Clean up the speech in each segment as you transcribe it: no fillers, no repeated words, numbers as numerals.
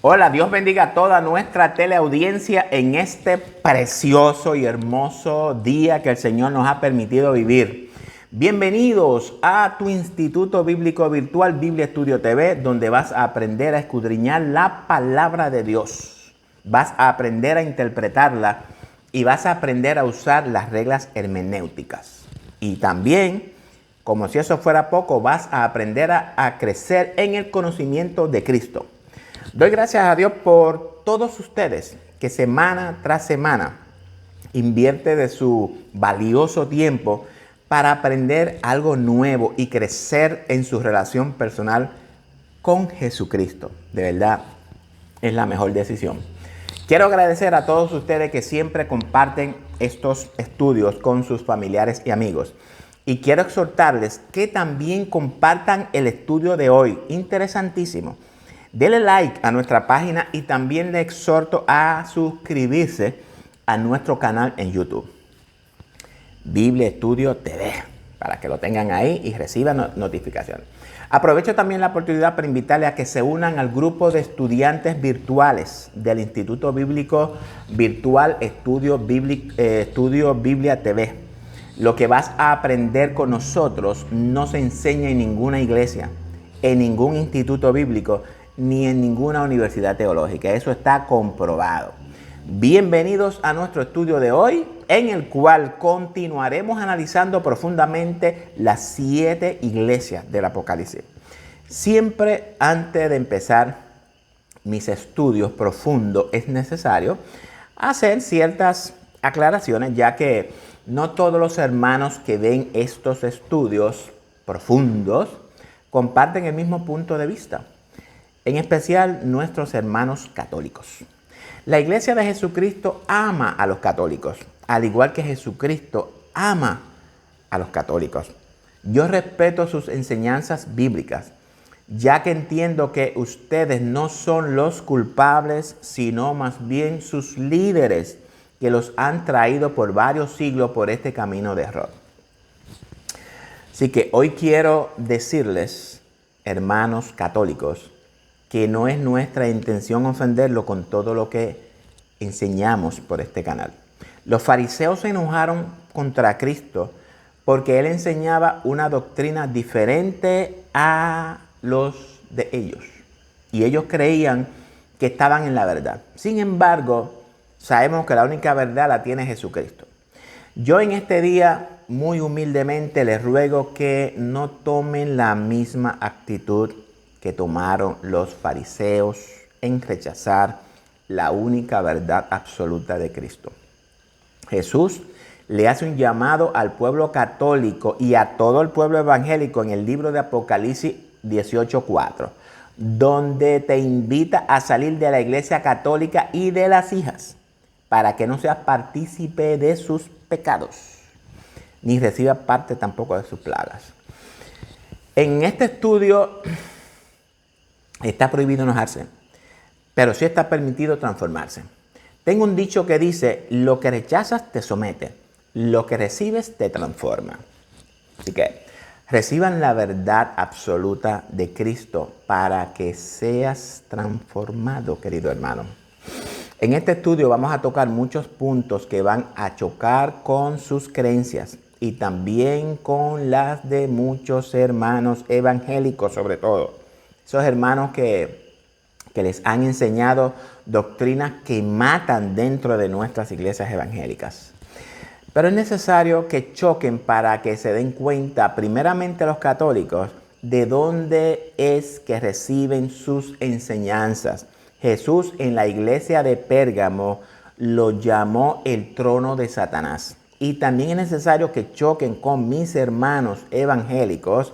Hola, Dios bendiga a toda nuestra teleaudiencia en este precioso y hermoso día que el Señor nos ha permitido vivir. Bienvenidos a tu Instituto Bíblico Virtual Biblia Estudio TV, donde vas a aprender a escudriñar la palabra de Dios. Vas a aprender a interpretarla y vas a aprender a usar las reglas hermenéuticas. Y también, como si eso fuera poco, vas a aprender a crecer en el conocimiento de Cristo. Doy gracias a Dios por todos ustedes que semana tras semana invierte de su valioso tiempo para aprender algo nuevo y crecer en su relación personal con Jesucristo. De verdad, es la mejor decisión. Quiero agradecer a todos ustedes que siempre comparten estos estudios con sus familiares y amigos. Y quiero exhortarles que también compartan el estudio de hoy. Interesantísimo. Dele like a nuestra página y también le exhorto a suscribirse a nuestro canal en YouTube. Biblia Estudio TV, para que lo tengan ahí y reciban notificaciones. Aprovecho también la oportunidad para invitarles a que se unan al grupo de estudiantes virtuales del Instituto Bíblico Virtual Estudio Biblia TV. Lo que vas a aprender con nosotros no se enseña en ninguna iglesia, en ningún instituto bíblico, ni en ninguna universidad teológica. Eso está comprobado. Bienvenidos a nuestro estudio de hoy, en el cual continuaremos analizando profundamente las 7 iglesias del Apocalipsis. Siempre antes de empezar mis estudios profundos es necesario hacer ciertas aclaraciones, ya que no todos los hermanos que ven estos estudios profundos comparten el mismo punto de vista. En especial nuestros hermanos católicos. La Iglesia de Jesucristo ama a los católicos, al igual que Jesucristo ama a los católicos. Yo respeto sus enseñanzas bíblicas, ya que entiendo que ustedes no son los culpables, sino más bien sus líderes que los han traído por varios siglos por este camino de error. Así que hoy quiero decirles, hermanos católicos, que no es nuestra intención ofenderlo con todo lo que enseñamos por este canal. Los fariseos se enojaron contra Cristo porque él enseñaba una doctrina diferente a los de ellos. Y ellos creían que estaban en la verdad. Sin embargo, sabemos que la única verdad la tiene Jesucristo. Yo en este día, muy humildemente, les ruego que no tomen la misma actitud que tomaron los fariseos en rechazar la única verdad absoluta de Cristo. Jesús le hace un llamado al pueblo católico y a todo el pueblo evangélico en el libro de Apocalipsis 18:4, donde te invita a salir de la iglesia católica y de las hijas para que no seas partícipe de sus pecados, ni recibas parte tampoco de sus plagas. En este estudio está prohibido enojarse, pero sí está permitido transformarse. Tengo un dicho que dice, lo que rechazas te somete, lo que recibes te transforma. Así que reciban la verdad absoluta de Cristo para que seas transformado, querido hermano. En este estudio vamos a tocar muchos puntos que van a chocar con sus creencias y también con las de muchos hermanos evangélicos, sobre todo. Esos hermanos que les han enseñado doctrinas que matan dentro de nuestras iglesias evangélicas. Pero es necesario que choquen para que se den cuenta, primeramente los católicos, de dónde es que reciben sus enseñanzas. Jesús en la iglesia de Pérgamo lo llamó el trono de Satanás. Y también es necesario que choquen con mis hermanos evangélicos,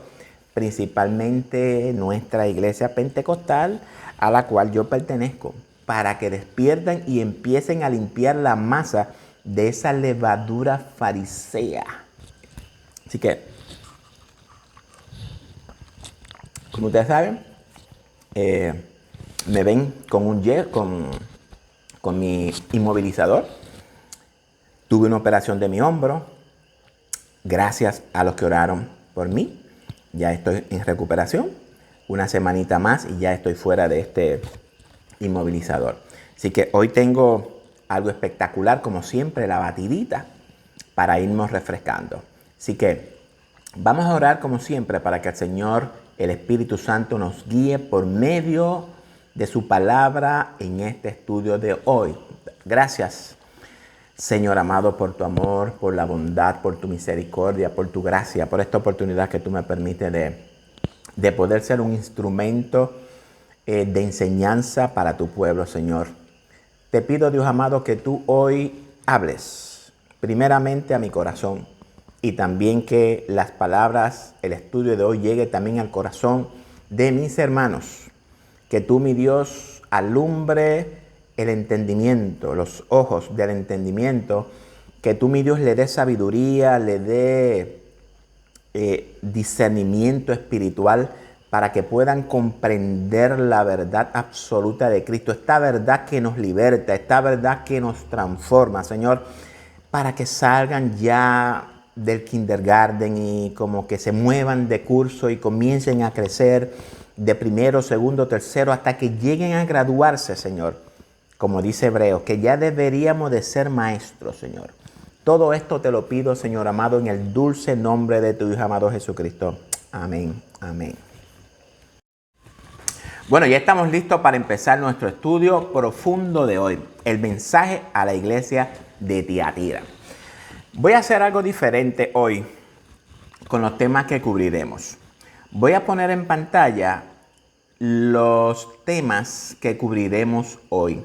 principalmente nuestra iglesia pentecostal a la cual yo pertenezco, para que despierten y empiecen a limpiar la masa de esa levadura farisea. Así que, como ustedes saben, me ven con mi inmovilizador. Tuve una operación de mi hombro, gracias a los que oraron por mí. Ya estoy en recuperación, una semanita más y ya estoy fuera de inmovilizador. Así que hoy tengo algo espectacular, como siempre, la batidita para irnos refrescando. Así que vamos a orar como siempre para que el Señor, el Espíritu Santo, nos guíe por medio de su palabra en este estudio de hoy. Gracias, Señor amado, por tu amor, por la bondad, por tu misericordia, por tu gracia, por esta oportunidad que tú me permites de poder ser un instrumento de enseñanza para tu pueblo, Señor. Te pido, Dios amado, que tú hoy hables primeramente a mi corazón y también que las palabras, el estudio de hoy llegue también al corazón de mis hermanos. Que tú, mi Dios, alumbre el entendimiento, los ojos del entendimiento. Que tú, mi Dios, le dé sabiduría, le dé discernimiento espiritual para que puedan comprender la verdad absoluta de Cristo. Esta verdad que nos liberta, esta verdad que nos transforma, Señor, para que salgan ya del kindergarten y como que se muevan de curso y comiencen a crecer de primero, segundo, tercero, hasta que lleguen a graduarse, Señor. Como dice Hebreos, que ya deberíamos de ser maestros, Señor. Todo esto te lo pido, Señor amado, en el dulce nombre de tu Hijo amado Jesucristo. Amén, amén. Bueno, ya estamos listos para empezar nuestro estudio profundo de hoy. El mensaje a la iglesia de Tiatira. Voy a hacer algo diferente hoy con los temas que cubriremos. Voy a poner en pantalla los temas que cubriremos hoy.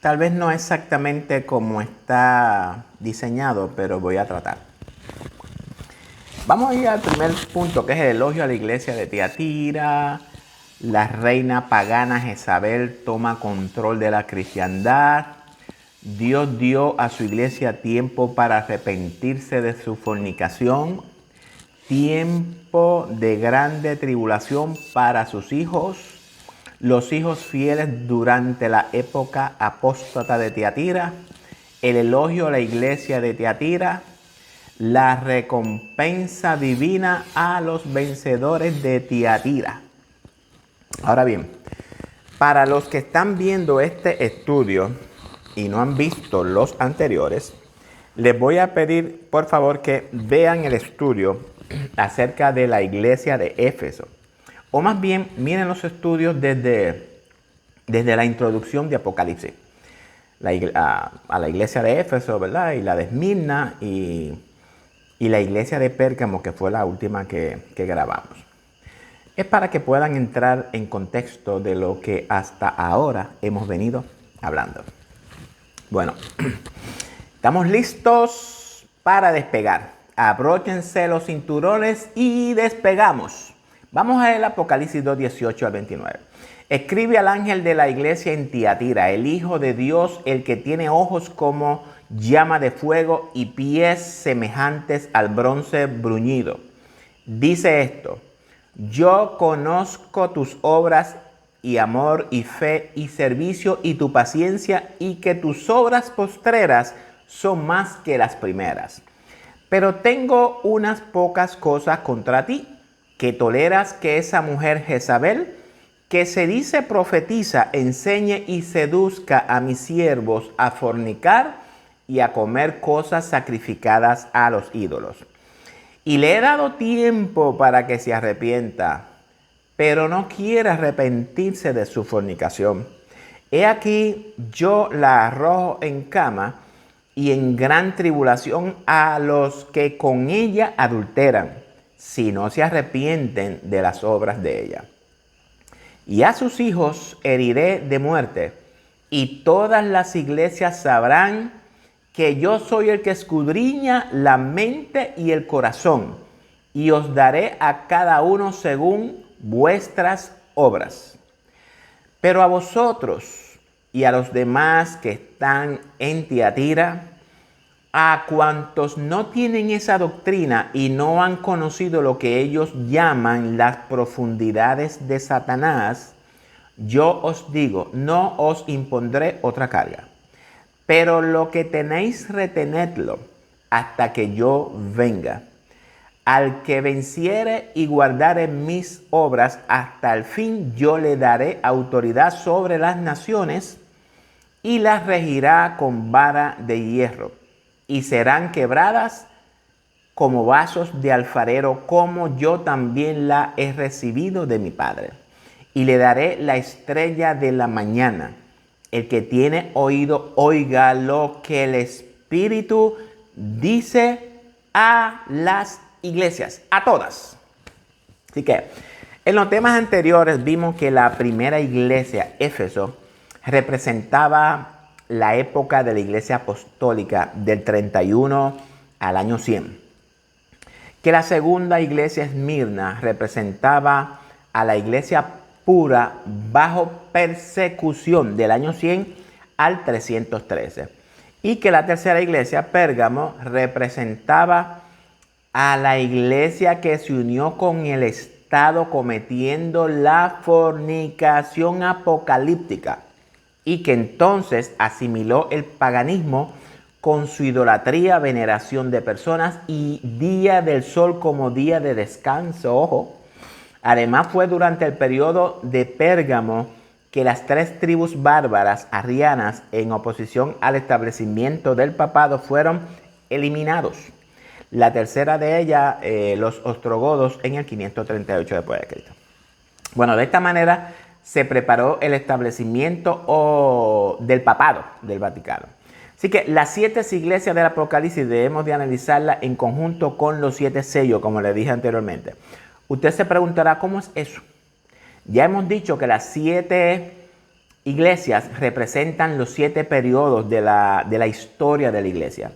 Tal vez no exactamente como está diseñado, pero voy a tratar. Vamos a ir al primer punto, que es el elogio a la iglesia de Tiatira. La reina pagana Jezabel toma control de la cristiandad. Dios dio a su iglesia tiempo para arrepentirse de su fornicación. Tiempo de grande tribulación para sus hijos. Los hijos fieles durante la época apóstata de Tiatira. El elogio a la iglesia de Tiatira. La recompensa divina a los vencedores de Tiatira. Ahora bien, para los que están viendo este estudio y no han visto los anteriores, les voy a pedir por favor que vean el estudio acerca de la iglesia de Éfeso. O más bien, miren los estudios desde la introducción de Apocalipsis. A la iglesia de Éfeso, ¿verdad? Y la de Esmirna y la iglesia de Pérgamo, que fue la última que grabamos. Es para que puedan entrar en contexto de lo que hasta ahora hemos venido hablando. Bueno, estamos listos para despegar. Abróchense los cinturones y despegamos. Vamos a el Apocalipsis 2, 18 al 29. Escribe al ángel de la iglesia en Tiatira, el Hijo de Dios, el que tiene ojos como llama de fuego y pies semejantes al bronce bruñido. Dice esto: yo conozco tus obras y amor y fe y servicio y tu paciencia, y que tus obras postreras son más que las primeras. Pero tengo unas pocas cosas contra ti, que toleras que esa mujer Jezabel, que se dice profetiza, enseñe y seduzca a mis siervos a fornicar y a comer cosas sacrificadas a los ídolos. Y le he dado tiempo para que se arrepienta, pero no quiere arrepentirse de su fornicación. He aquí, yo la arrojo en cama y en gran tribulación a los que con ella adulteran, si no se arrepienten de las obras de ella. Y a sus hijos heriré de muerte, y todas las iglesias sabrán que yo soy el que escudriña la mente y el corazón, y os daré a cada uno según vuestras obras. Pero a vosotros y a los demás que están en Tiatira, a cuantos no tienen esa doctrina y no han conocido lo que ellos llaman las profundidades de Satanás, yo os digo, no os impondré otra carga. Pero lo que tenéis, retenedlo hasta que yo venga. al que venciere y guardare mis obras hasta el fin, yo le daré autoridad sobre las naciones y las regirá con vara de hierro, y serán quebradas como vasos de alfarero, como yo también la he recibido de mi Padre. Y le daré la estrella de la mañana. El que tiene oído, oiga lo que el Espíritu dice a las iglesias, a todas. Así que en los temas anteriores vimos que la primera iglesia, Éfeso, representaba la época de la iglesia apostólica del 31 al año 100. Que la segunda iglesia, Esmirna, representaba a la iglesia pura bajo persecución del año 100 al 313. Y que la tercera iglesia, Pérgamo, representaba a la iglesia que se unió con el Estado cometiendo la fornicación apocalíptica y que entonces asimiló el paganismo con su idolatría, veneración de personas y día del sol como día de descanso. Ojo. Además fue durante el periodo de Pérgamo que las tres tribus bárbaras arrianas en oposición al establecimiento del papado fueron eliminados. La tercera de ellas, los ostrogodos, en el 538 después de Cristo. Bueno, de esta manera se preparó el establecimiento del papado del Vaticano. Así que las 7 iglesias del Apocalipsis debemos de analizarlas en conjunto con los 7 sellos, como les dije anteriormente. Usted se preguntará, ¿cómo es eso? Ya hemos dicho que las 7 iglesias representan los 7 periodos de la historia de la iglesia.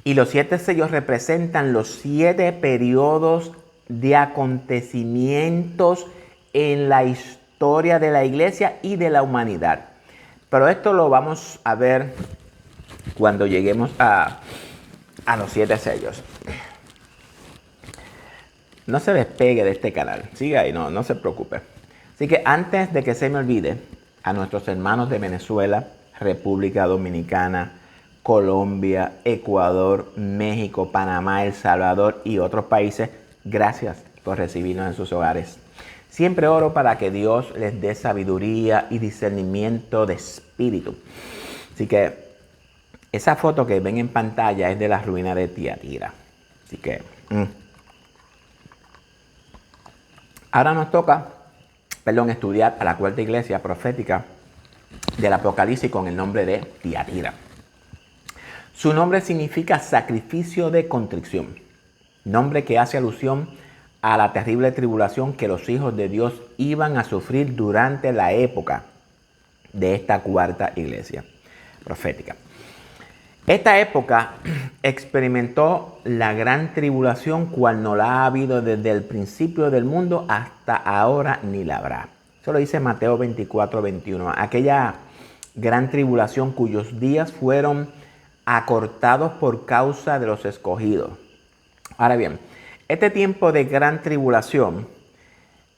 Y los 7 sellos representan los 7 periodos de acontecimientos en la historia de la iglesia y de la humanidad. Pero esto lo vamos a ver cuando lleguemos a los 7 sellos. No se despegue de este canal. Siga ahí, no se preocupe. Así que antes de que se me olvide, a nuestros hermanos de Venezuela, República Dominicana, Colombia, Ecuador, México, Panamá, El Salvador y otros países, gracias por recibirnos en sus hogares. Siempre oro para que Dios les dé sabiduría y discernimiento de espíritu. Así que esa foto que ven en pantalla es de la ruina de Tiatira. Así que ahora nos toca, estudiar a la cuarta iglesia profética del Apocalipsis con el nombre de Tiatira. Su nombre significa sacrificio de contrición, nombre que hace alusión a la terrible tribulación que los hijos de Dios iban a sufrir durante la época de esta cuarta iglesia profética. Esta época experimentó la gran tribulación, cual no la ha habido desde el principio del mundo hasta ahora ni la habrá. Eso lo dice Mateo 24, 21. Aquella gran tribulación cuyos días fueron acortados por causa de los escogidos. Ahora bien, este tiempo de gran tribulación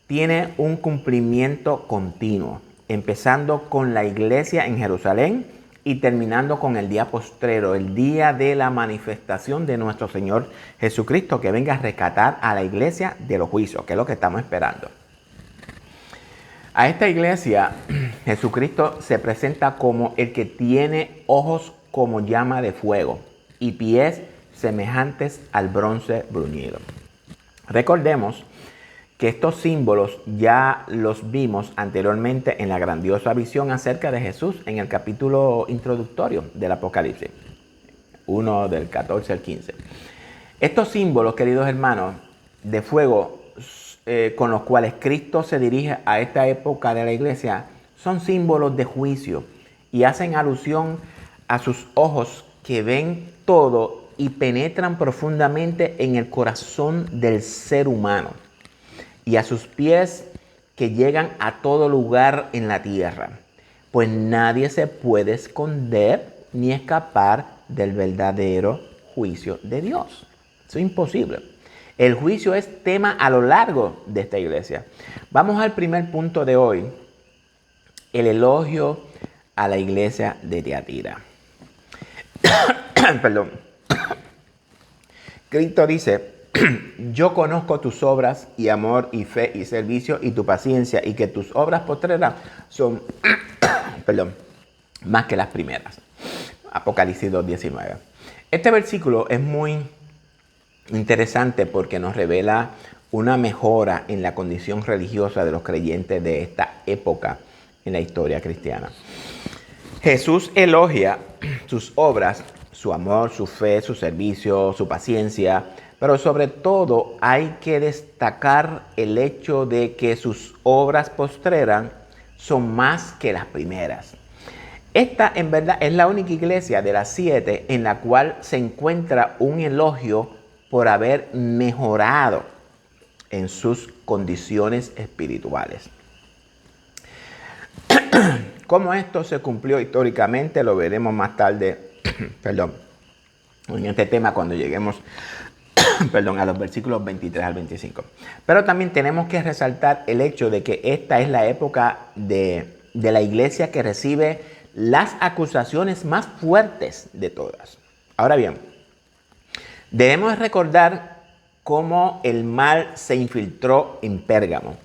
tiene un cumplimiento continuo, empezando con la iglesia en Jerusalén y terminando con el día postrero, el día de la manifestación de nuestro Señor Jesucristo, que venga a rescatar a la iglesia de los juicios, que es lo que estamos esperando. A esta iglesia, Jesucristo se presenta como el que tiene ojos como llama de fuego y pies semejantes al bronce bruñido. Recordemos que estos símbolos ya los vimos anteriormente en la grandiosa visión acerca de Jesús en el capítulo introductorio del Apocalipsis, 1 del 14 al 15. Estos símbolos, queridos hermanos, de fuego con los cuales Cristo se dirige a esta época de la iglesia, son símbolos de juicio y hacen alusión a sus ojos que ven todo y penetran profundamente en el corazón del ser humano, y a sus pies que llegan a todo lugar en la tierra, pues nadie se puede esconder ni escapar del verdadero juicio de Dios. Eso es imposible. El juicio es tema a lo largo de esta iglesia. Vamos al primer punto de hoy, el elogio a la iglesia de Tiatira. Perdón. Cristo dice yo conozco tus obras y amor y fe y servicio y tu paciencia y que tus obras postreras son, perdón, más que las primeras. Apocalipsis 2:19. Este versículo es muy interesante porque nos revela una mejora en la condición religiosa de los creyentes de esta época en la historia cristiana. Jesús elogia sus obras, su amor, su fe, su servicio, su paciencia, pero sobre todo hay que destacar el hecho de que sus obras postreras son más que las primeras. Esta en verdad es la única iglesia de las 7 en la cual se encuentra un elogio por haber mejorado en sus condiciones espirituales. Cómo esto se cumplió históricamente lo veremos más tarde, en este tema cuando lleguemos a los versículos 23 al 25. Pero también tenemos que resaltar el hecho de que esta es la época de la iglesia que recibe las acusaciones más fuertes de todas. Ahora bien, debemos recordar cómo el mal se infiltró en Pérgamo.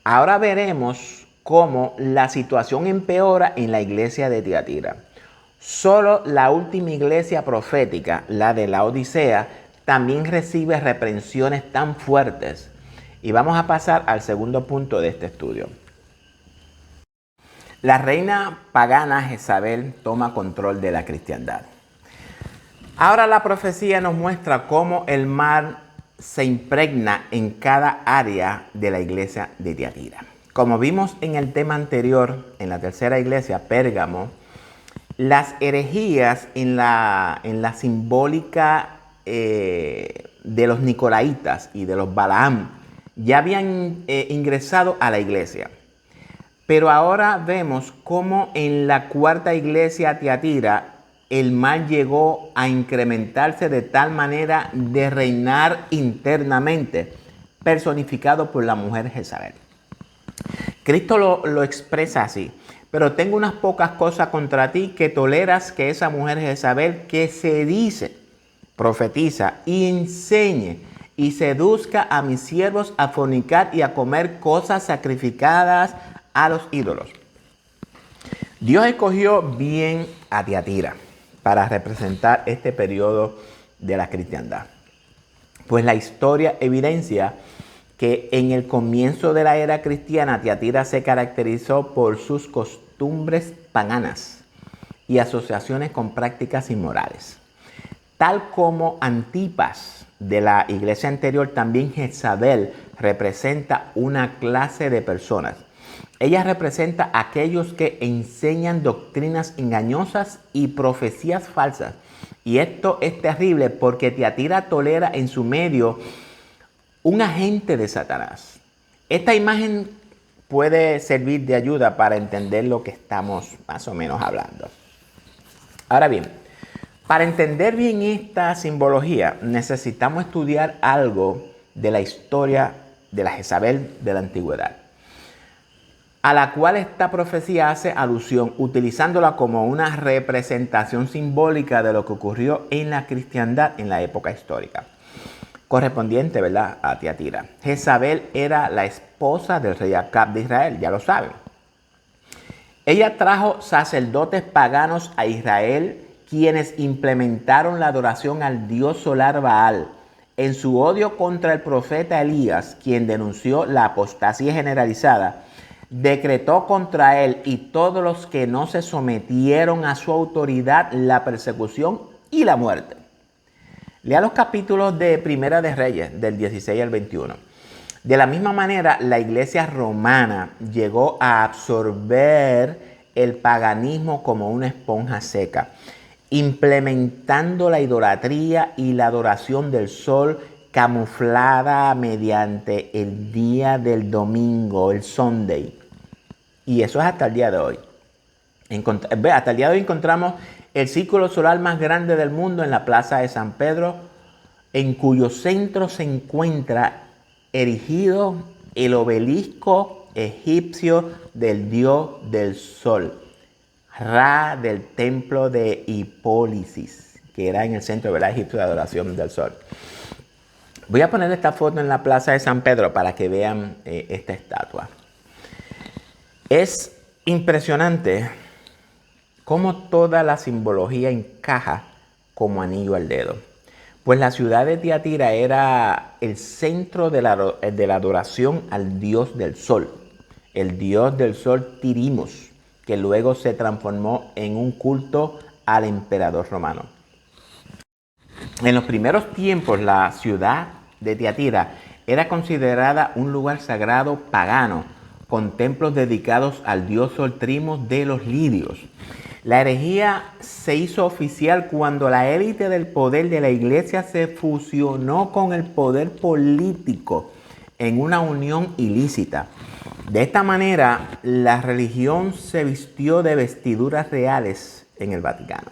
Ahora veremos cómo la situación empeora en la iglesia de Tiatira. Solo la última iglesia profética, la de la Odisea, también recibe reprensiones tan fuertes. Y vamos a pasar al segundo punto de este estudio. La reina pagana Jezabel toma control de la cristiandad. Ahora la profecía nos muestra cómo el mal se impregna en cada área de la iglesia de Tiatira. Como vimos en el tema anterior, en la tercera iglesia, Pérgamo, las herejías en la simbólica de los Nicolaitas y de los Balaam ya habían ingresado a la iglesia. Pero ahora vemos cómo en la cuarta iglesia Tiatira el mal llegó a incrementarse de tal manera de reinar internamente, personificado por la mujer Jezabel. Cristo lo expresa así: pero tengo unas pocas cosas contra ti, que toleras que esa mujer Jezabel, que se dice, profetiza y enseñe y seduzca a mis siervos a fornicar y a comer cosas sacrificadas a los ídolos. Dios escogió bien a Tiatira para representar este periodo de la cristiandad, pues la historia evidencia que en el comienzo de la era cristiana Tiatira se caracterizó por sus costumbres paganas y asociaciones con prácticas inmorales. Tal como Antipas de la iglesia anterior, también Jezabel representa una clase de personas. Ella representa a aquellos que enseñan doctrinas engañosas y profecías falsas. Y esto es terrible porque Tiatira tolera en su medio un agente de Satanás. Esta imagen puede servir de ayuda para entender lo que estamos más o menos hablando. Ahora bien, para entender bien esta simbología, necesitamos estudiar algo de la historia de la Jezabel de la antigüedad, a la cual esta profecía hace alusión, utilizándola como una representación simbólica de lo que ocurrió en la cristiandad en la época histórica, correspondiente, ¿verdad?, a Tiatira. Jezabel era la esposa del rey Acab de Israel, ya lo saben. Ella trajo sacerdotes paganos a Israel, quienes implementaron la adoración al dios solar Baal. En su odio contra el profeta Elías, quien denunció la apostasía generalizada, decretó contra él y todos los que no se sometieron a su autoridad la persecución y la muerte. Lea los capítulos de Primera de Reyes, del 16 al 21. De la misma manera, la iglesia romana llegó a absorber el paganismo como una esponja seca, implementando la idolatría y la adoración del sol camuflada mediante el día del domingo, el Sunday. Y eso es hasta el día de hoy. Hasta el día de hoy encontramos el círculo solar más grande del mundo en la plaza de San Pedro, en cuyo centro se encuentra erigido el obelisco egipcio del dios del sol, Ra, del templo de Hipólisis, que era en el centro de la egipcio de adoración del sol. Voy a poner esta foto en la Plaza de San Pedro para que vean esta estatua. Es impresionante cómo toda la simbología encaja como anillo al dedo. Pues la ciudad de Tiatira era el centro de la adoración al dios del sol, el dios del sol Tirimos, que luego se transformó en un culto al emperador romano. En los primeros tiempos, la ciudad de Tiatira era considerada un lugar sagrado pagano, con templos dedicados al dios Sol Trimos de los lidios. La herejía se hizo oficial cuando la élite del poder de la iglesia se fusionó con el poder político en una unión ilícita. De esta manera, la religión se vistió de vestiduras reales en el Vaticano.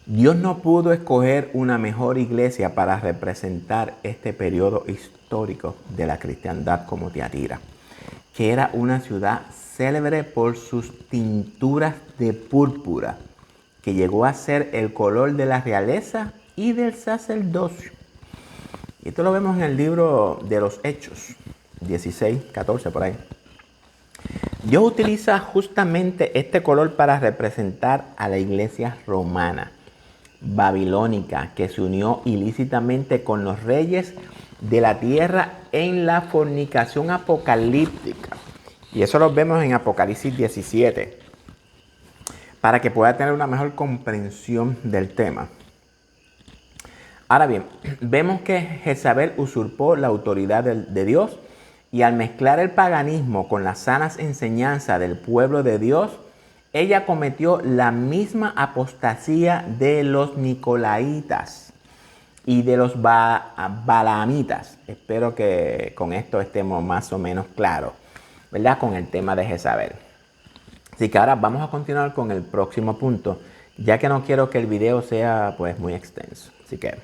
Dios no pudo escoger una mejor iglesia para representar este periodo histórico de la cristiandad como Tiatira, que era una ciudad célebre por sus tinturas de púrpura, que llegó a ser el color de la realeza y del sacerdocio. Y esto lo vemos en el libro de los Hechos, 16, 14 por ahí. Dios utiliza justamente este color para representar a la iglesia romana, babilónica, que se unió ilícitamente con los reyes de la tierra en la fornicación apocalíptica. Y eso lo vemos en Apocalipsis 17, para que pueda tener una mejor comprensión del tema. Ahora bien, vemos que Jezabel usurpó la autoridad de Dios, y al mezclar el paganismo con las sanas enseñanzas del pueblo de Dios, ella cometió la misma apostasía de los nicolaitas y de los balaamitas. Espero que con esto estemos más o menos claros, ¿verdad? Con el tema de Jezabel. Así que ahora vamos a continuar con el próximo punto, ya que no quiero que el video sea pues muy extenso. Así que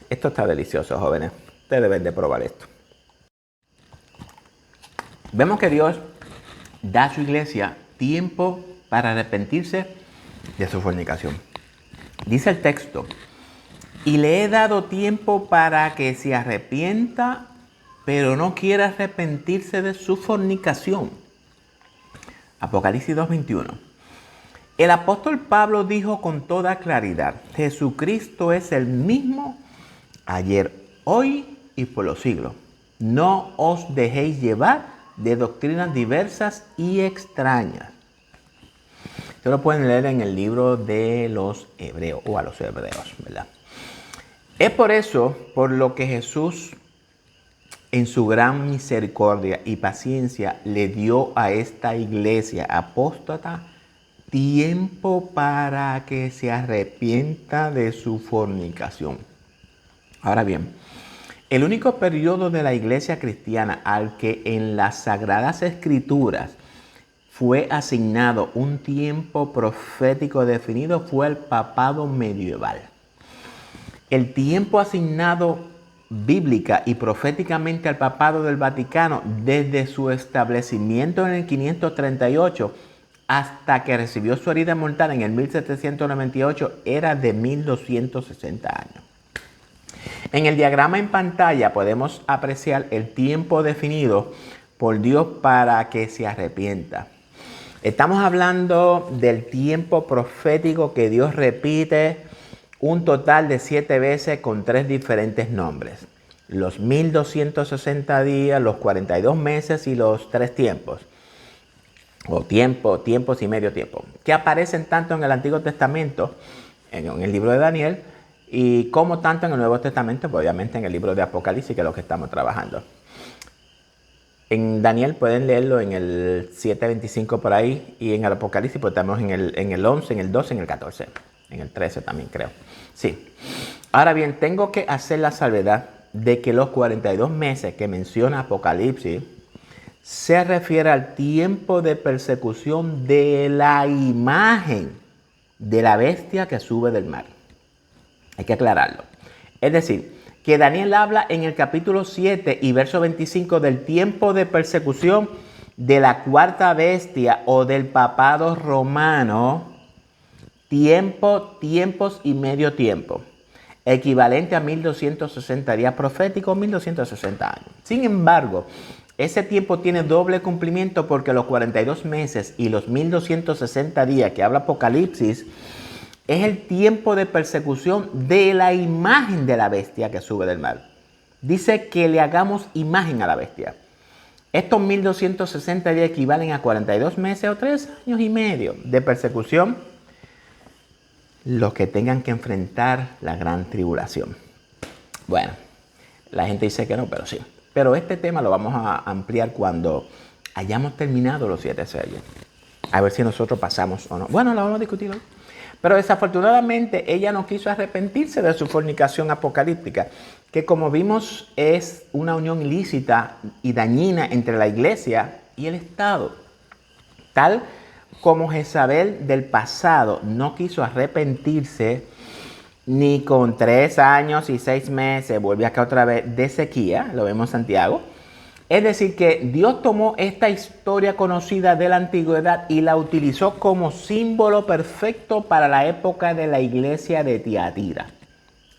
esto está delicioso, jóvenes. Ustedes deben de probar esto. Vemos que Dios da a su iglesia tiempo para arrepentirse de su fornicación. Dice el texto: y le he dado tiempo para que se arrepienta, pero no quiere arrepentirse de su fornicación. Apocalipsis 2:21. El apóstol Pablo dijo con toda claridad: Jesucristo es el mismo ayer, hoy y por los siglos. No os dejéis llevar de doctrinas diversas y extrañas. Esto lo pueden leer en el libro de los Hebreos, o a los Hebreos, ¿verdad? Es por eso, por lo que Jesús, en su gran misericordia y paciencia, le dio a esta iglesia apóstata tiempo para que se arrepienta de su fornicación. Ahora bien, el único periodo de la iglesia cristiana al que en las Sagradas Escrituras fue asignado un tiempo profético definido fue el papado medieval. El tiempo asignado bíblica y proféticamente al papado del Vaticano desde su establecimiento en el 538 hasta que recibió su herida mortal en el 1798 era de 1260 años. En el diagrama en pantalla podemos apreciar el tiempo definido por Dios para que se arrepienta. Estamos hablando del tiempo profético que Dios repite un total de 7 veces con 3 diferentes nombres. Los 1260 días, los 42 meses y los 3 tiempos. O tiempos y medio tiempo. Que aparecen tanto en el Antiguo Testamento, en el libro de Daniel, y como tanto en el Nuevo Testamento, pues obviamente en el libro de Apocalipsis, que es lo que estamos trabajando. En Daniel pueden leerlo en el 7:25 por ahí, y en el Apocalipsis pues estamos en el 11, en el 12, en el 14, en el 13 también creo. Sí. Ahora bien, tengo que hacer la salvedad de que los 42 meses que menciona Apocalipsis se refiere al tiempo de persecución de la imagen de la bestia que sube del mar. Hay que aclararlo. Es decir, que Daniel habla en el capítulo 7 y verso 25 del tiempo de persecución de la cuarta bestia o del papado romano, tiempos y medio tiempo. equivalente a 1260 días proféticos, 1260 años. Sin embargo, ese tiempo tiene doble cumplimiento porque los 42 meses y los 1260 días que habla Apocalipsis es el tiempo de persecución de la imagen de la bestia que sube del mar. Dice que le hagamos imagen a la bestia. Estos 1260 días equivalen a 42 meses o 3 años y medio de persecución, los que tengan que enfrentar la gran tribulación. Bueno, la gente dice que no, pero sí. Pero este tema lo vamos a ampliar cuando hayamos terminado los 7 sellos. A ver si nosotros pasamos o no. Bueno, lo vamos a discutir hoy. Pero desafortunadamente ella no quiso arrepentirse de su fornicación apocalíptica, que como vimos es una unión ilícita y dañina entre la iglesia y el Estado. Tal como Jezabel del pasado no quiso arrepentirse ni con 3 años y 6 meses, vuelve acá otra vez, de sequía, lo vemos en Santiago. Es decir, que Dios tomó esta historia conocida de la antigüedad y la utilizó como símbolo perfecto para la época de la iglesia de Tiatira,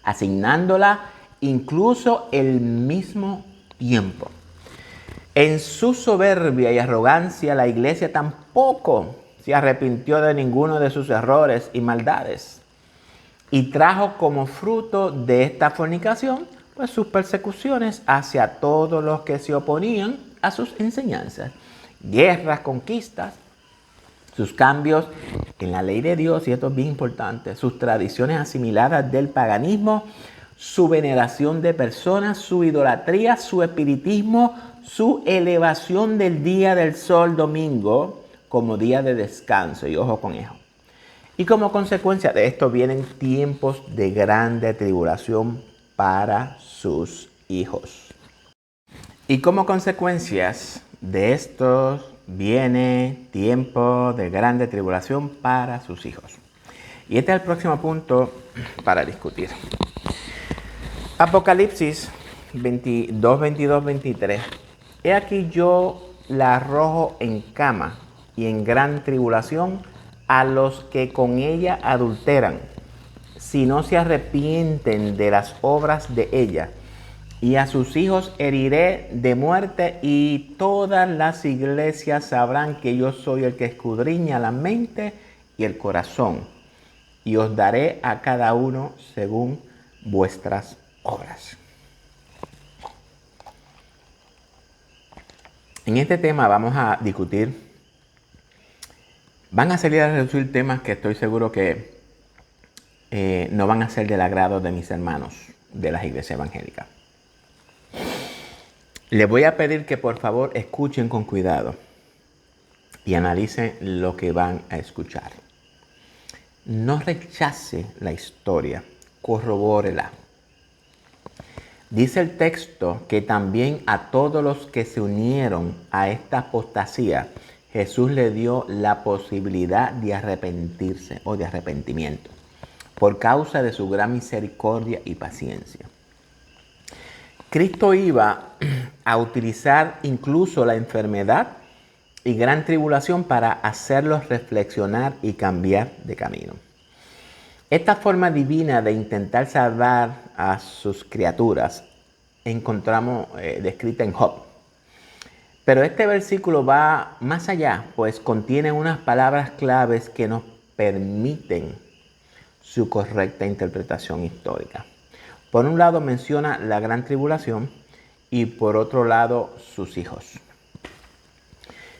asignándola incluso el mismo tiempo. En su soberbia y arrogancia, la iglesia tampoco se arrepintió de ninguno de sus errores y maldades, y trajo como fruto de esta fornicación pues sus persecuciones hacia todos los que se oponían a sus enseñanzas, guerras, conquistas, sus cambios en la ley de Dios, y esto es bien importante, sus tradiciones asimiladas del paganismo, su veneración de personas, su idolatría, su espiritismo, su elevación del día del sol domingo como día de descanso, y ojo con eso. Y como consecuencia de esto vienen tiempos de grande tribulación para sus hijos. Y como consecuencias de esto viene tiempo de grande tribulación para sus hijos. Y este es el próximo punto para discutir. Apocalipsis 22, 22, 23. He aquí yo la arrojo en cama y en gran tribulación a los que con ella adulteran, si no se arrepienten de las obras de ella, y a sus hijos heriré de muerte, y todas las iglesias sabrán que yo soy el que escudriña la mente y el corazón, y os daré a cada uno según vuestras obras. En este tema vamos a discutir, van a salir a reducir temas que estoy seguro que no van a ser del agrado de mis hermanos de las iglesias evangélicas. Les voy a pedir que por favor escuchen con cuidado y analicen lo que van a escuchar. No rechace la historia, corrobórela. Dice el texto que también a todos los que se unieron a esta apostasía, Jesús le dio la posibilidad de arrepentirse o de arrepentimiento, por causa de su gran misericordia y paciencia. Cristo iba a utilizar incluso la enfermedad y gran tribulación para hacerlos reflexionar y cambiar de camino. Esta forma divina de intentar salvar a sus criaturas encontramos descrita en Job. Pero este versículo va más allá, pues contiene unas palabras claves que nos permiten su correcta interpretación histórica. Por un lado menciona la gran tribulación y por otro lado sus hijos.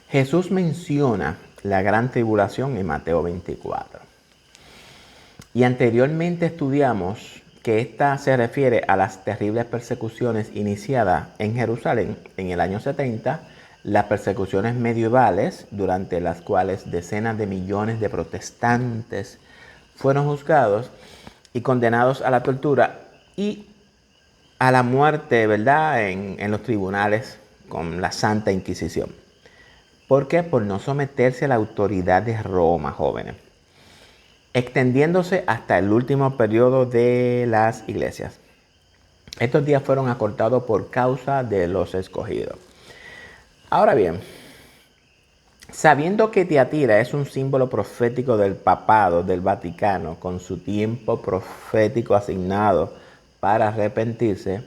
Jesús menciona la gran tribulación en Mateo 24. Y anteriormente estudiamos que esta se refiere a las terribles persecuciones iniciadas en Jerusalén en el año 70, las persecuciones medievales durante las cuales decenas de millones de protestantes fueron juzgados y condenados a la tortura y a la muerte, ¿verdad?, en los tribunales con la Santa Inquisición. ¿Por qué? Por no someterse a la autoridad de Roma, jóvenes, extendiéndose hasta el último periodo de las iglesias. Estos días fueron acortados por causa de los escogidos. Ahora bien, Sabiendo que Tiatira es un símbolo profético del papado del Vaticano, con su tiempo profético asignado para arrepentirse,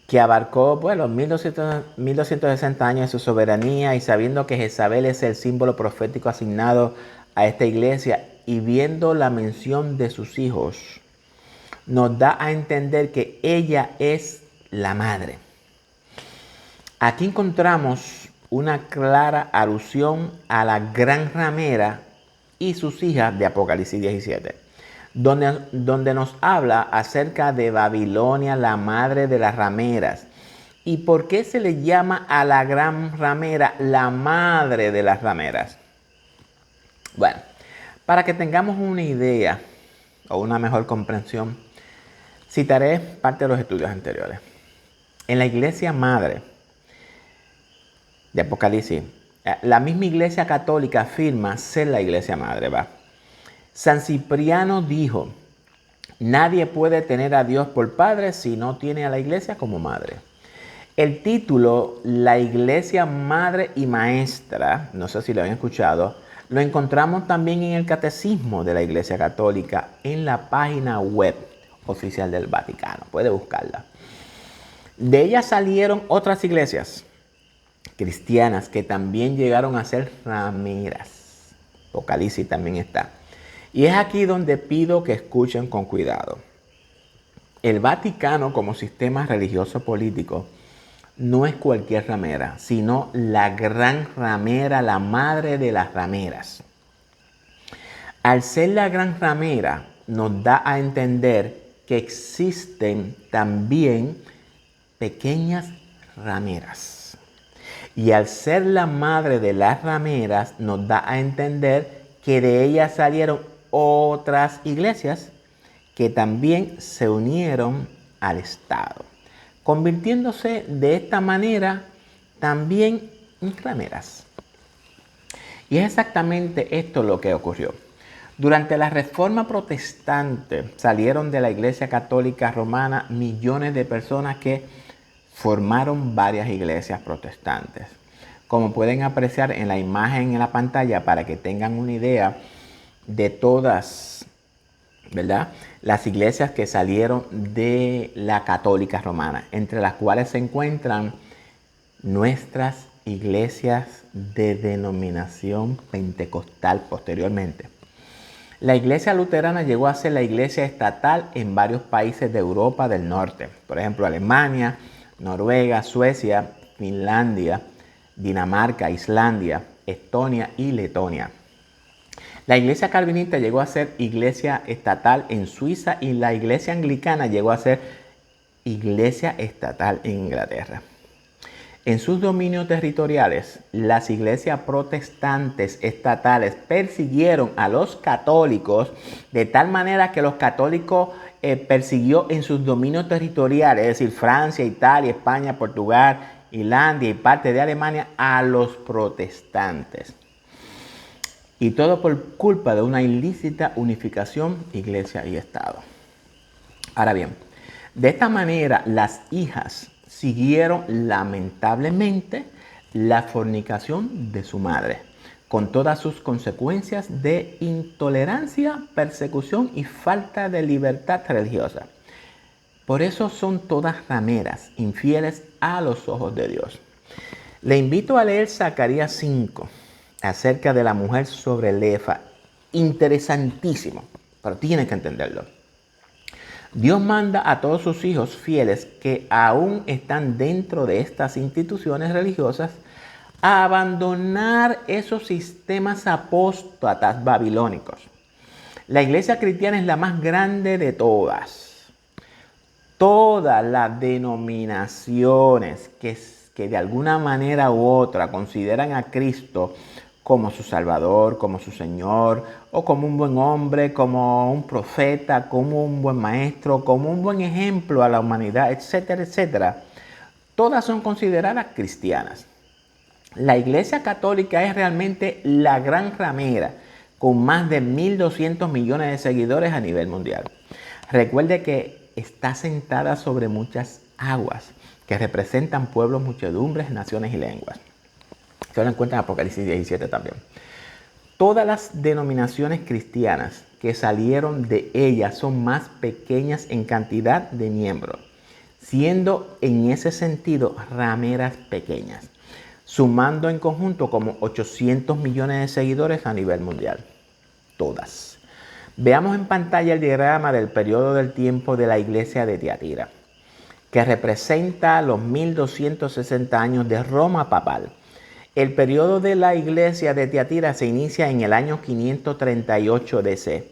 que abarcó los 1260 años de su soberanía, y sabiendo que Jezabel es el símbolo profético asignado a esta iglesia, y viendo la mención de sus hijos, nos da a entender que ella es la madre. Aquí encontramos una clara alusión a la gran ramera y sus hijas de Apocalipsis 17, donde nos habla acerca de Babilonia, la madre de las rameras. ¿Y por qué se le llama a la gran ramera la madre de las rameras? Bueno, para que tengamos una idea o una mejor comprensión, citaré parte de los estudios anteriores. En la iglesia madre de Apocalipsis, la misma iglesia católica afirma ser la iglesia madre. San Cipriano dijo: nadie puede tener a Dios por padre si no tiene a la iglesia como madre. El título, la iglesia madre y maestra, no sé si lo habían escuchado, lo encontramos también en el Catecismo de la Iglesia Católica, en la página web oficial del Vaticano. Puede buscarla. De ella salieron otras iglesias cristianas que también llegaron a ser rameras. Apocalipsis también está. Y es aquí donde pido que escuchen con cuidado. El Vaticano, como sistema religioso político, no es cualquier ramera, sino la gran ramera, la madre de las rameras. Al ser la gran ramera, nos da a entender que existen también pequeñas rameras. Y al ser la madre de las rameras, nos da a entender que de ellas salieron otras iglesias que también se unieron al Estado, convirtiéndose de esta manera también en rameras. Y es exactamente esto lo que ocurrió. Durante la Reforma Protestante salieron de la Iglesia Católica Romana millones de personas que formaron varias iglesias protestantes. Como pueden apreciar en la imagen en la pantalla, para que tengan una idea de todas, ¿verdad?, las iglesias que salieron de la Católica Romana, entre las cuales se encuentran nuestras iglesias de denominación pentecostal posteriormente. La iglesia luterana llegó a ser la iglesia estatal en varios países de Europa del Norte, por ejemplo Alemania, Noruega, Suecia, Finlandia, Dinamarca, Islandia, Estonia y Letonia. La iglesia calvinista llegó a ser iglesia estatal en Suiza, y la iglesia anglicana llegó a ser iglesia estatal en Inglaterra. En sus dominios territoriales, las iglesias protestantes estatales persiguieron a los católicos de tal manera que los católicos persiguió en sus dominios territoriales, es decir, Francia, Italia, España, Portugal, Irlanda y parte de Alemania, a los protestantes. Y todo por culpa de una ilícita unificación iglesia y Estado. Ahora bien, de esta manera las hijas siguieron lamentablemente la fornicación de su madre, con todas sus consecuencias de intolerancia, persecución y falta de libertad religiosa. Por eso son todas rameras, infieles a los ojos de Dios. Le invito a leer Zacarías 5 acerca de la mujer sobre Lefa. Interesantísimo, pero tiene que entenderlo. Dios manda a todos sus hijos fieles que aún están dentro de estas instituciones religiosas a abandonar esos sistemas apóstatas babilónicos. La iglesia cristiana es la más grande de todas. Todas las denominaciones que de alguna manera u otra consideran a Cristo como su Salvador, como su Señor, o como un buen hombre, como un profeta, como un buen maestro, como un buen ejemplo a la humanidad, etcétera, etcétera, todas son consideradas cristianas. La Iglesia Católica es realmente la gran ramera, con más de 1.200 millones de seguidores a nivel mundial. Recuerde que está sentada sobre muchas aguas que representan pueblos, muchedumbres, naciones y lenguas. Se lo encuentran en Apocalipsis 17 también. Todas las denominaciones cristianas que salieron de ella son más pequeñas en cantidad de miembros, siendo en ese sentido rameras pequeñas, sumando en conjunto como 800 millones de seguidores a nivel mundial. Todas. Veamos en pantalla el diagrama del periodo del tiempo de la iglesia de Tiatira, que representa los 1260 años de Roma papal. El periodo de la iglesia de Tiatira se inicia en el año 538 DC,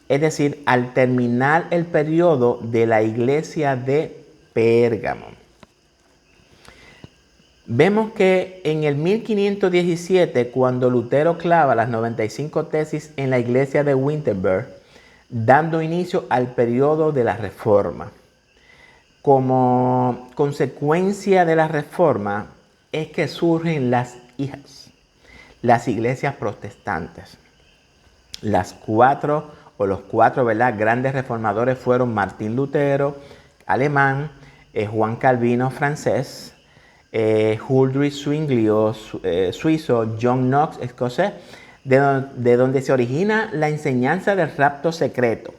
es decir, al terminar el periodo de la iglesia de Pérgamo. Vemos que en el 1517, cuando Lutero clava las 95 tesis en la iglesia de Wittenberg, dando inicio al periodo de la Reforma. Como consecuencia de la Reforma es que surgen las hijas, las iglesias protestantes. Los cuatro grandes reformadores fueron Martín Lutero, alemán, Juan Calvino, francés, Huldrych Zwinglio, suizo, John Knox, escocés, de donde se origina la enseñanza del rapto secreto.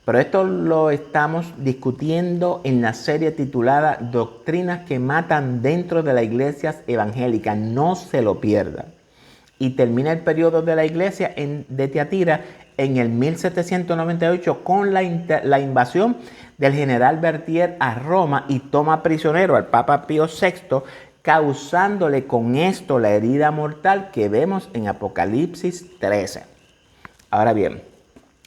Pero esto lo estamos discutiendo en la serie titulada Doctrinas que matan dentro de las iglesias evangélicas. No se lo pierdan. Y termina el periodo de la iglesia de Tiatira en el 1798 con la invasión del general Berthier a Roma y toma prisionero al Papa Pío VI, causándole con esto la herida mortal que vemos en Apocalipsis 13. Ahora bien,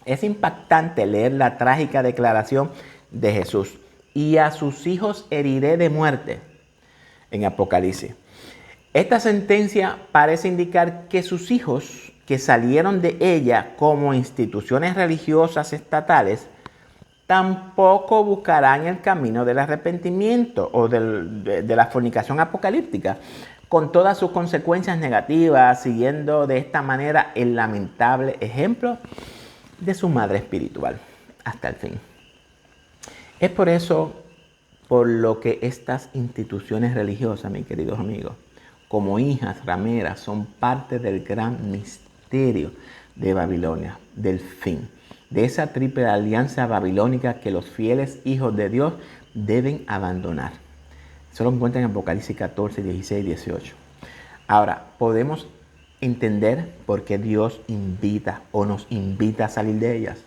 es impactante leer la trágica declaración de Jesús. Y a sus hijos heriré de muerte en Apocalipsis. Esta sentencia parece indicar que sus hijos que salieron de ella como instituciones religiosas estatales tampoco buscarán el camino del arrepentimiento o de la fornicación apocalíptica, con todas sus consecuencias negativas, siguiendo de esta manera el lamentable ejemplo de su madre espiritual hasta el fin. Es por eso por lo que estas instituciones religiosas, mis queridos amigos, como hijas rameras, son parte del gran misterio de Babilonia, del fin, de esa triple alianza babilónica que los fieles hijos de Dios deben abandonar. Eso lo encuentran en Apocalipsis 14, 16 y 18. Ahora, podemos entender por qué Dios invita o nos invita a salir de ellas.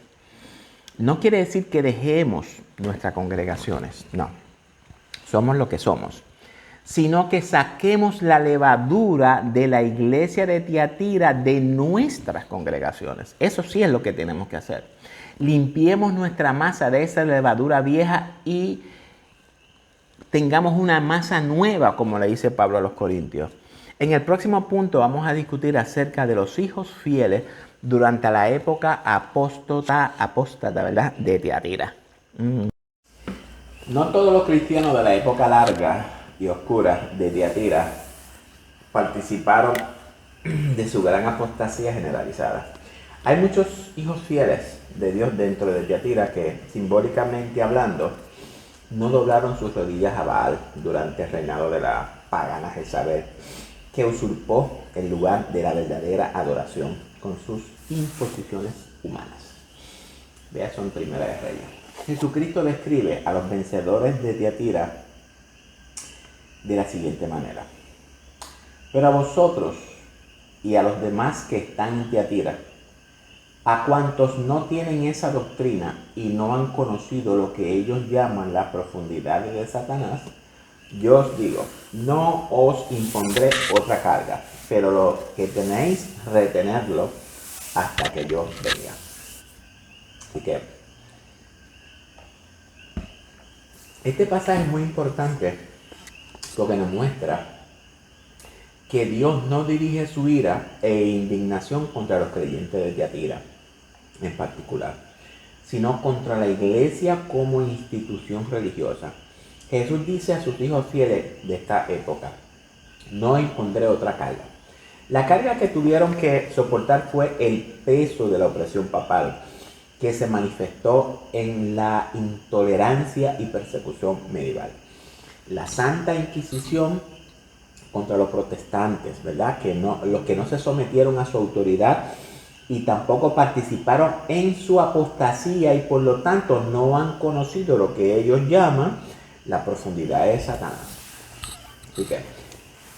No quiere decir que dejemos nuestras congregaciones, no. Somos lo que somos. Sino que saquemos la levadura de la iglesia de Tiatira de nuestras congregaciones. Eso sí es lo que tenemos que hacer. Limpiemos nuestra masa de esa levadura vieja y tengamos una masa nueva, como le dice Pablo a los Corintios. En el próximo punto vamos a discutir acerca de los hijos fieles durante la época apóstata, ¿verdad?, de Tiatira. No todos los cristianos de la época larga y oscura de Tiatira participaron de su gran apostasía generalizada. Hay muchos hijos fieles de Dios dentro de Tiatira que, simbólicamente hablando, no doblaron sus rodillas a Baal durante el reinado de la pagana Jezabel, que usurpó el lugar de la verdadera adoración con sus imposiciones humanas. Vea eso en Primera de Reyes. Jesucristo describe a los vencedores de Tiatira de la siguiente manera: pero a vosotros y a los demás que están en Tiatira, a cuantos no tienen esa doctrina y no han conocido lo que ellos llaman las profundidades de Satanás, yo os digo, no os impondré otra carga, pero lo que tenéis, retenerlo hasta que yo venga. Así que este pasaje es muy importante porque nos muestra que Dios no dirige su ira e indignación contra los creyentes de Tiatira en particular, sino contra la iglesia como institución religiosa. Jesús dice a sus hijos fieles de esta época: no impondré otra carga. La carga que tuvieron que soportar fue el peso de la opresión papal, que se manifestó en la intolerancia y persecución medieval. La Santa Inquisición contra los protestantes, ¿verdad? Los que no se sometieron a su autoridad y tampoco participaron en su apostasía y por lo tanto no han conocido lo que ellos llaman la profundidad de Satanás. Así que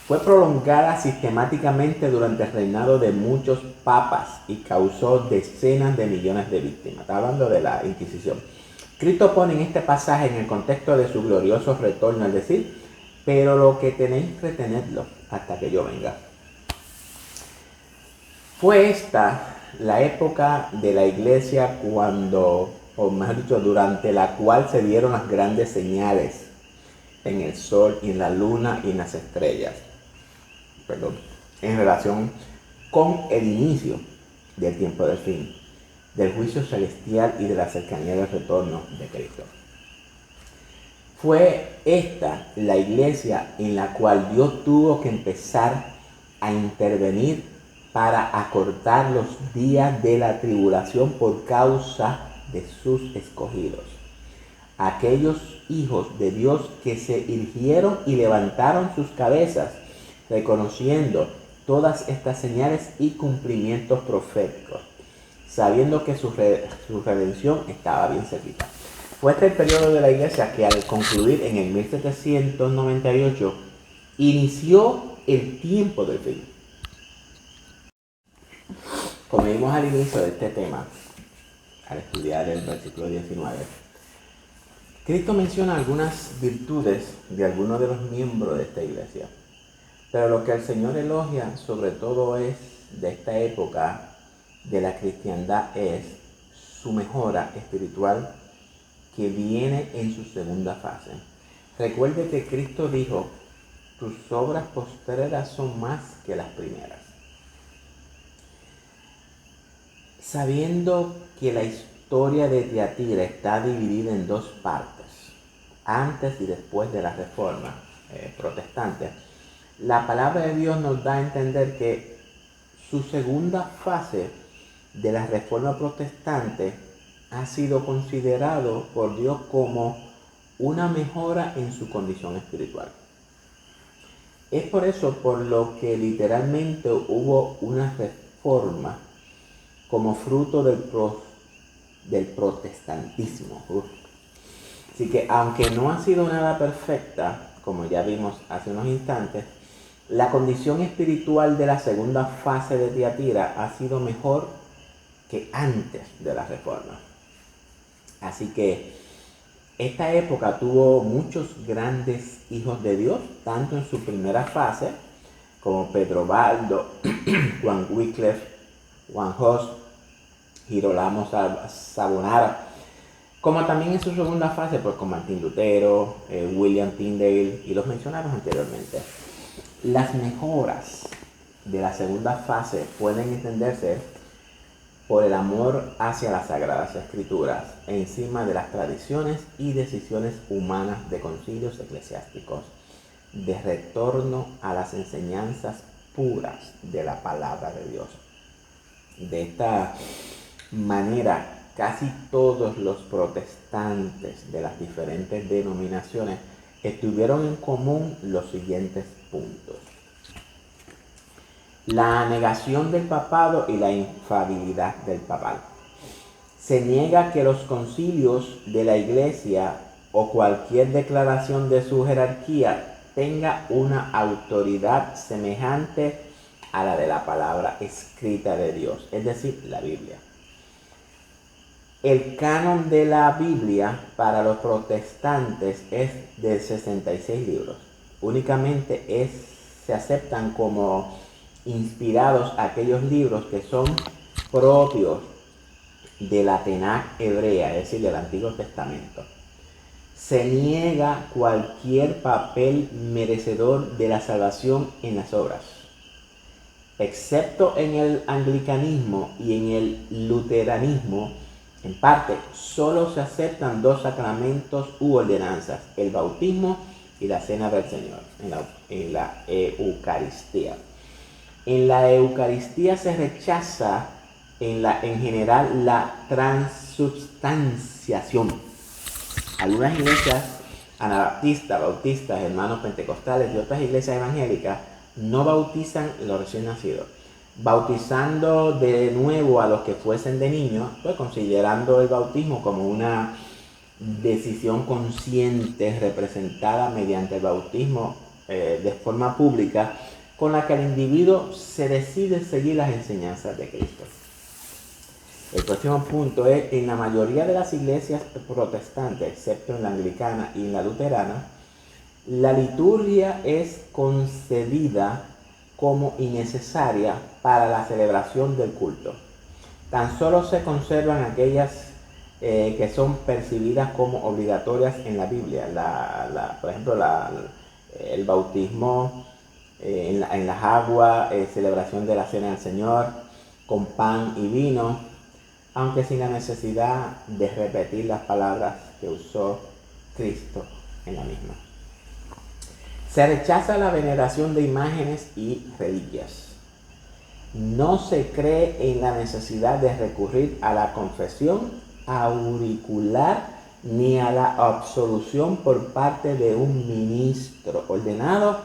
fue prolongada sistemáticamente durante el reinado de muchos papas y causó decenas de millones de víctimas. Está hablando de la Inquisición. Cristo pone en este pasaje en el contexto de su glorioso retorno, es decir, pero lo que tenéis retenedlo hasta que yo venga. Fue esta la época de la iglesia cuando, o mejor dicho, durante la cual se dieron las grandes señales en el sol y en la luna y en las estrellas, en relación con el inicio del tiempo del fin, del juicio celestial y de la cercanía del retorno de Cristo. Fue esta la iglesia en la cual Dios tuvo que empezar a intervenir para acortar los días de la tribulación por causa de sus escogidos. Aquellos hijos de Dios que se irgieron y levantaron sus cabezas, reconociendo todas estas señales y cumplimientos proféticos, sabiendo que su redención estaba bien cerquita. Fue este el periodo de la iglesia que al concluir en el 1798 inició el tiempo del fin. Como vimos al inicio de este tema, al estudiar el versículo 19, Cristo menciona algunas virtudes de algunos de los miembros de esta iglesia. Pero lo que el Señor elogia sobre todo es de esta época de la cristiandad es su mejora espiritual que viene en su segunda fase. Recuerde que Cristo dijo, tus obras postreras son más que las primeras. Sabiendo que la historia de Tiatira está dividida en dos partes, antes y después de la Reforma protestante, la palabra de Dios nos da a entender que su segunda fase de la Reforma protestante ha sido considerado por Dios como una mejora en su condición espiritual. Es por eso por lo que literalmente hubo una reforma como fruto del protestantismo. Así que aunque no ha sido nada perfecta, como ya vimos hace unos instantes, la condición espiritual de la segunda fase de Tiatira ha sido mejor que antes de la Reforma. Así que esta época tuvo muchos grandes hijos de Dios, tanto en su primera fase, como Pedro Baldo, Juan Wycliffe, Juan Hus, Girolamo Savonara, como también en su segunda fase, pues con Martín Lutero, William Tyndale y los mencionados anteriormente. Las mejoras de la segunda fase pueden entenderse por el amor hacia las Sagradas Escrituras, encima de las tradiciones y decisiones humanas de concilios eclesiásticos, de retorno a las enseñanzas puras de la palabra de Dios. De esta manera, casi todos los protestantes de las diferentes denominaciones tuvieron en común los siguientes puntos: la negación del papado y la infalibilidad del papal. Se niega que los concilios de la iglesia o cualquier declaración de su jerarquía tenga una autoridad semejante a la de la palabra escrita de Dios, es decir, la Biblia. El canon de la Biblia para los protestantes es de 66 libros. Únicamente se aceptan como inspirados aquellos libros que son propios de la Tanaj hebrea, es decir, del Antiguo Testamento. Se niega cualquier papel merecedor de la salvación en las obras, excepto en el anglicanismo y en el luteranismo. En parte, solo se aceptan dos sacramentos u ordenanzas: el bautismo y la cena del Señor, en la Eucaristía. En la Eucaristía se rechaza en general la transubstanciación. Algunas iglesias anabaptistas, bautistas, hermanos pentecostales y otras iglesias evangélicas no bautizan los recién nacidos, bautizando de nuevo a los que fuesen de niños, pues considerando el bautismo como una decisión consciente representada mediante el bautismo de forma pública, con la que el individuo se decide seguir las enseñanzas de Cristo. El próximo punto es, en la mayoría de las iglesias protestantes, excepto en la anglicana y en la luterana, la liturgia es concebida como innecesaria para la celebración del culto. Tan solo se conservan aquellas que son percibidas como obligatorias en la Biblia. Por ejemplo, el bautismo en las aguas, celebración de la Cena del Señor con pan y vino, aunque sin la necesidad de repetir las palabras que usó Cristo en la misma. Se rechaza la veneración de imágenes y reliquias. No se cree en la necesidad de recurrir a la confesión auricular ni a la absolución por parte de un ministro ordenado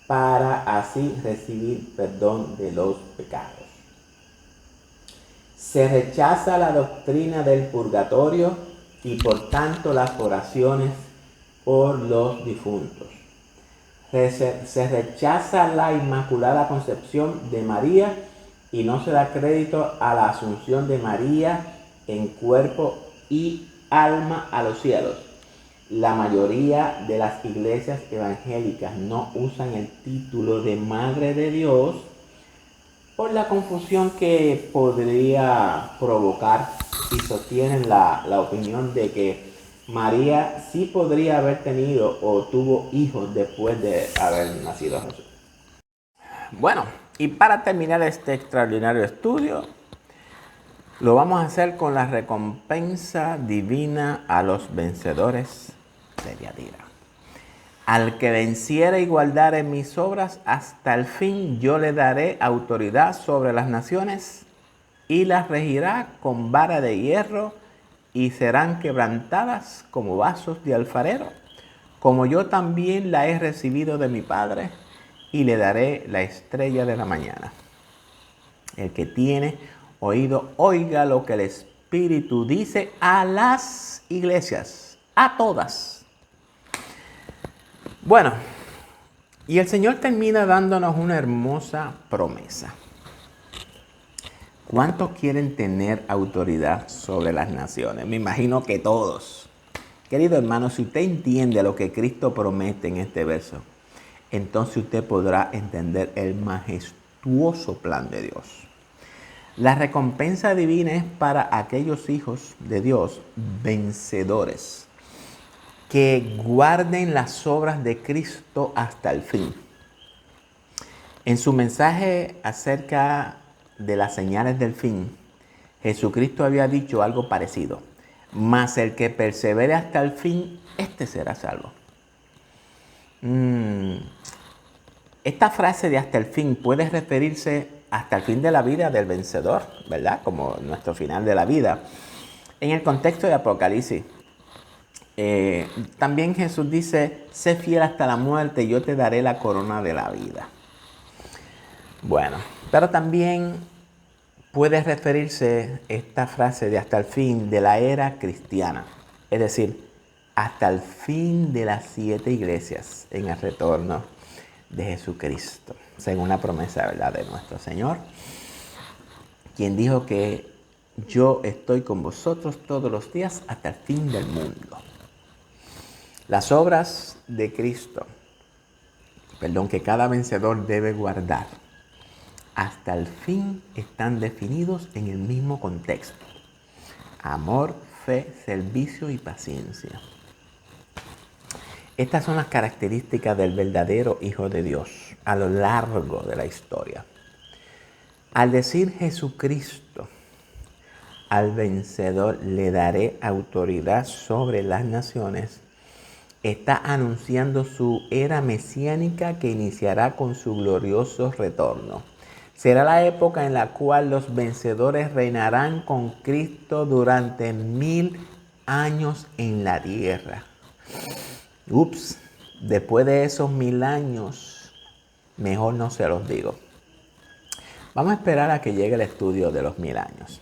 para así recibir perdón de los pecados. Se rechaza la doctrina del purgatorio y por tanto las oraciones por los difuntos. Se rechaza la Inmaculada Concepción de María y no se da crédito a la asunción de María en cuerpo y alma a los cielos. La mayoría de las iglesias evangélicas no usan el título de Madre de Dios por la confusión que podría provocar y sostienen la opinión de que María sí podría haber tenido o tuvo hijos después de haber nacido Jesús. Bueno, y para terminar este extraordinario estudio, lo vamos a hacer con la recompensa divina a los vencedores de Yadira. Al que venciere y guardare mis obras hasta el fin, yo le daré autoridad sobre las naciones y las regirá con vara de hierro y serán quebrantadas como vasos de alfarero, como yo también la he recibido de mi Padre, y le daré la estrella de la mañana. El que tiene oído, oiga lo que el Espíritu dice a las iglesias, a todas. Bueno, y el Señor termina dándonos una hermosa promesa. ¿Cuántos quieren tener autoridad sobre las naciones? Me imagino que todos. Querido hermano, si usted entiende lo que Cristo promete en este verso, entonces usted podrá entender el majestuoso plan de Dios. La recompensa divina es para aquellos hijos de Dios vencedores, que guarden las obras de Cristo hasta el fin. En su mensaje acerca de las señales del fin, Jesucristo había dicho algo parecido. Mas el que persevere hasta el fin, este será salvo. Esta frase de hasta el fin puede referirse hasta el fin de la vida del vencedor, ¿verdad? Como nuestro final de la vida. En el contexto de Apocalipsis, también Jesús dice, sé fiel hasta la muerte y yo te daré la corona de la vida. Bueno, pero también puede referirse esta frase de hasta el fin de la era cristiana, es decir, hasta el fin de las 7 iglesias en el retorno de Jesucristo, según la promesa, ¿verdad?, de nuestro Señor, quien dijo que yo estoy con vosotros todos los días hasta el fin del mundo. Las obras de Cristo, que cada vencedor debe guardar hasta el fin, están definidos en el mismo contexto: amor, fe, servicio y paciencia. Estas son las características del verdadero Hijo de Dios a lo largo de la historia. Al decir Jesucristo, al vencedor le daré autoridad sobre las naciones, está anunciando su era mesiánica que iniciará con su glorioso retorno. Será la época en la cual los vencedores reinarán con Cristo durante 1000 años en la tierra. Ups, después de esos 1000 años, mejor no se los digo. Vamos a esperar a que llegue el estudio de los 1000 años.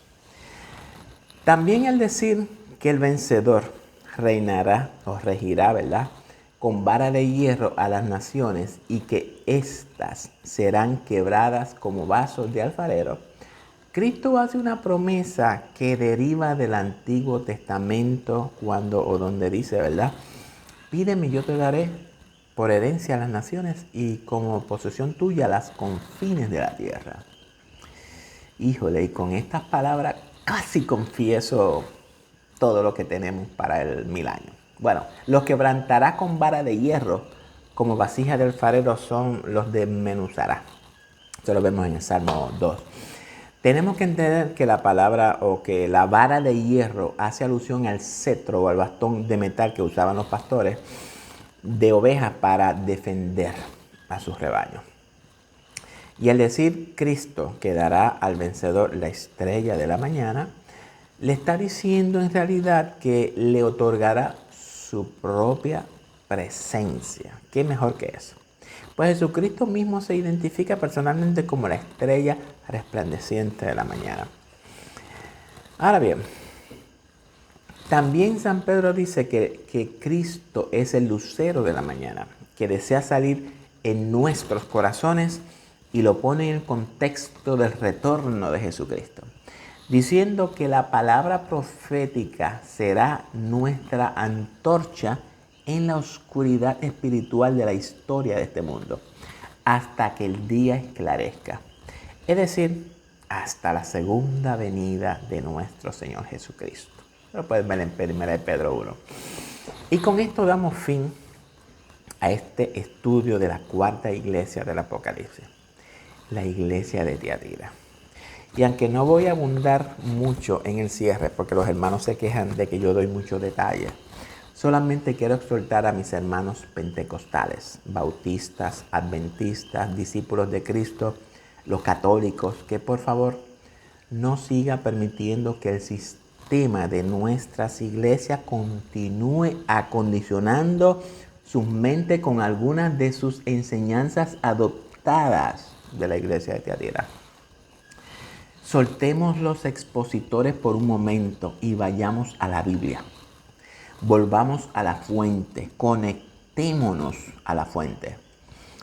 También el decir que el vencedor reinará o regirá, ¿verdad?, con vara de hierro a las naciones y que éstas serán quebradas como vasos de alfarero. Cristo hace una promesa que deriva del Antiguo Testamento donde dice, ¿verdad? Pídeme y yo te daré por herencia a las naciones y como posesión tuya las confines de la tierra. Híjole, y con estas palabras casi confieso todo lo que tenemos para el 1000 años. Bueno, los quebrantará con vara de hierro como vasija del alfarero son los desmenuzará. Esto lo vemos en el Salmo 2. Tenemos que entender que la palabra o que la vara de hierro hace alusión al cetro o al bastón de metal que usaban los pastores de ovejas para defender a sus rebaños. Y al decir Cristo que dará al vencedor la estrella de la mañana, le está diciendo en realidad que le otorgará su propia presencia. ¿Qué mejor que eso? Pues Jesucristo mismo se identifica personalmente como la estrella resplandeciente de la mañana. Ahora bien, también San Pedro dice que Cristo es el lucero de la mañana, que desea salir en nuestros corazones y lo pone en el contexto del retorno de Jesucristo, diciendo que la palabra profética será nuestra antorcha en la oscuridad espiritual de la historia de este mundo, hasta que el día esclarezca. Es decir, hasta la segunda venida de nuestro Señor Jesucristo. Lo pueden ver en 1 Pedro 1. Y con esto damos fin a este estudio de la cuarta iglesia del Apocalipsis, la iglesia de Tiatira. Y aunque no voy a abundar mucho en el cierre, porque los hermanos se quejan de que yo doy muchos detalles, solamente quiero exhortar a mis hermanos pentecostales, bautistas, adventistas, discípulos de Cristo, los católicos, que por favor no siga permitiendo que el sistema de nuestras iglesias continúe acondicionando sus mentes con algunas de sus enseñanzas adoptadas de la iglesia de Tiatira. Soltemos los expositores por un momento y vayamos a la Biblia. Volvamos a la fuente, conectémonos a la fuente.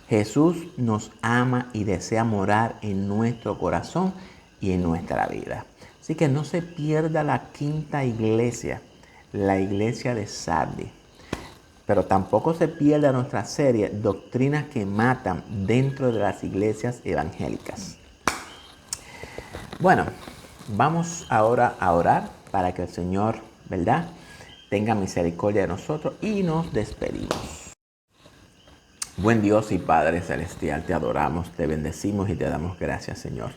Jesús nos ama y desea morar en nuestro corazón y en nuestra vida. Así que no se pierda la quinta iglesia, la iglesia de Sardis. Pero tampoco se pierda nuestra serie Doctrinas que Matan dentro de las iglesias evangélicas. Bueno, vamos ahora a orar para que el Señor, ¿verdad?, tenga misericordia de nosotros y nos despedimos. Buen Dios y Padre Celestial, te adoramos, te bendecimos y te damos gracias, Señor,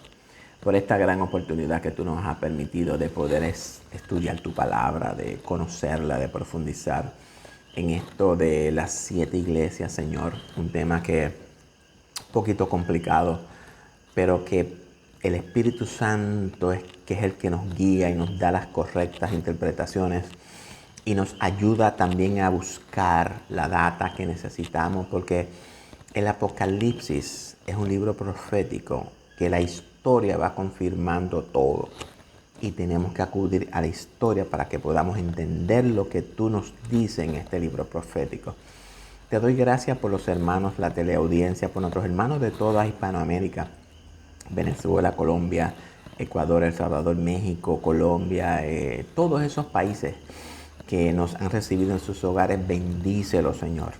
por esta gran oportunidad que tú nos has permitido de poder estudiar tu palabra, de conocerla, de profundizar en esto de las 7 iglesias, Señor. Un tema que es un poquito complicado, pero que el Espíritu Santo es el que nos guía y nos da las correctas interpretaciones y nos ayuda también a buscar la data que necesitamos, porque el Apocalipsis es un libro profético que la historia va confirmando todo y tenemos que acudir a la historia para que podamos entender lo que tú nos dices en este libro profético. Te doy gracias por los hermanos, la teleaudiencia, por nuestros hermanos de toda Hispanoamérica, Venezuela, Colombia, Ecuador, El Salvador, México, Colombia, todos esos países que nos han recibido en sus hogares. Bendícelos, Señor.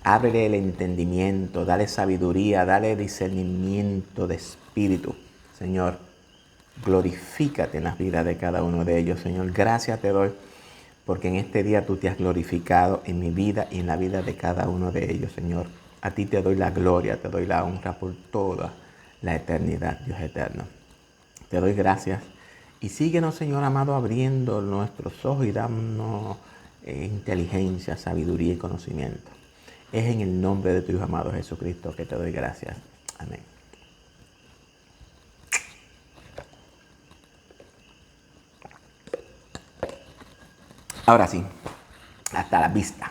Ábrele el entendimiento, dale sabiduría, dale discernimiento de espíritu. Señor, glorifícate en las vidas de cada uno de ellos, Señor. Gracias te doy porque en este día tú te has glorificado en mi vida y en la vida de cada uno de ellos, Señor. A ti te doy la gloria, te doy la honra por toda la eternidad, Dios eterno. Te doy gracias y síguenos, Señor amado, abriendo nuestros ojos y dándonos inteligencia, sabiduría y conocimiento. Es en el nombre de tu Hijo amado Jesucristo que te doy gracias. Amén. Ahora sí, hasta la vista.